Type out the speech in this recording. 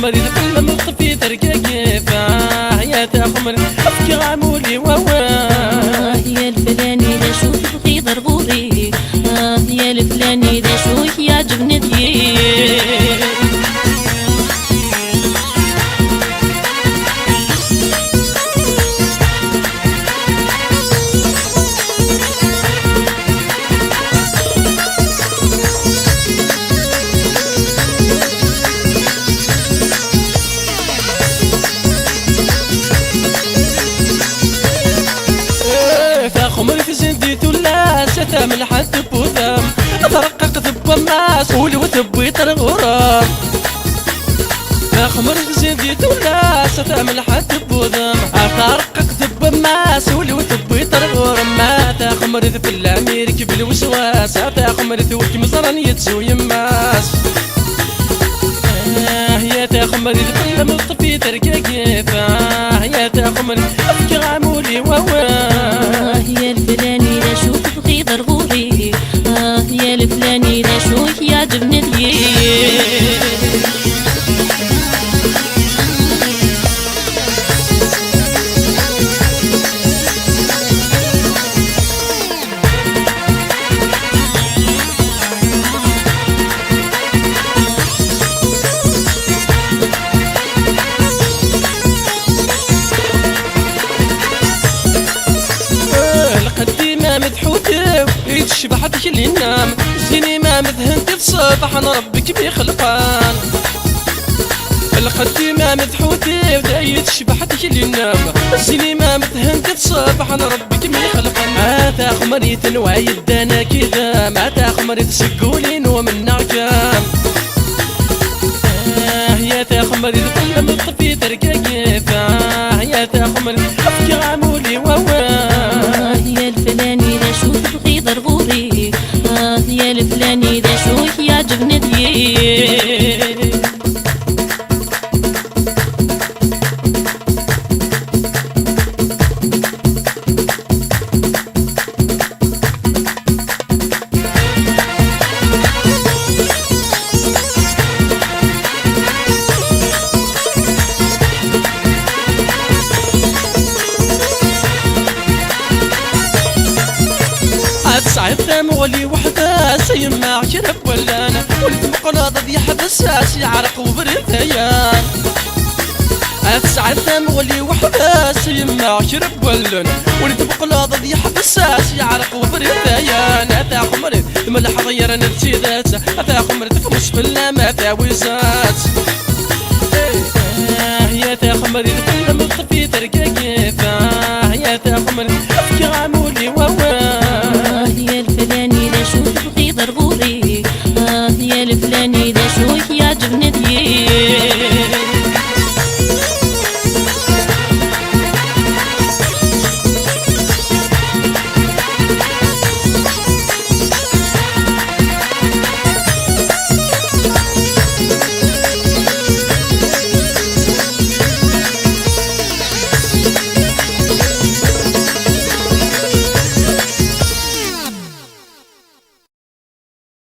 خمري كل ما طفي ترقاقي يا خمري ابكي عمولي يا الفلاني ذا شو تبغي ضروري يا الفلاني ذا شو يعجبني ذي خمري في زنديت ولا ستعمل حد بوثام اترقق ثب الناس ولي وتبيت الغرام يا خمري في زنديت ولا ستعمل حد بوثام اترقق ثب الناس ولي وتبيت الغرام ما تا خمري في الاميرك بالوسواس تا خمري في وكي مزران يتسوي يماس يا تا خمري في كل مطفي ترقاقي يا تا خمري افكي عمولي يا الفلاني لا شو تبغي ضروري يا الفلاني لا شو يعجبني ذي مدحوته يتشبح بك اللي ينام زيني ما مذهنت الصبح انا ربك بخلقان القديمة مدحوته ودا يتشبح بك اللي ينام زيني ما مذهنت الصبح انا ربك بخلقان ما تا خمري تنوع يدانا كذا ما تا خمري تسقولين ومن نعكام يا تا خمري كل ما طفي ترقاقي يا تا خمري افكي عمولي يا الفلاني ذا شو تبغي ضروري يا الفلاني ذا شو يعجبني ذي سعيد مولي وحده سيما عشرب ولا انا ولد مقلاض ذي حبساس يعرق وبرثيان سعيد مولي وحده سيما عشرب ولا انا ولد مقلاض ذي حبساس يعرق وبرثيان اتا خمري ملح غير نرتيدات اتا خمري تفمش بالله ما تاويزات يا تا خمري كل ما طفي ترقاقي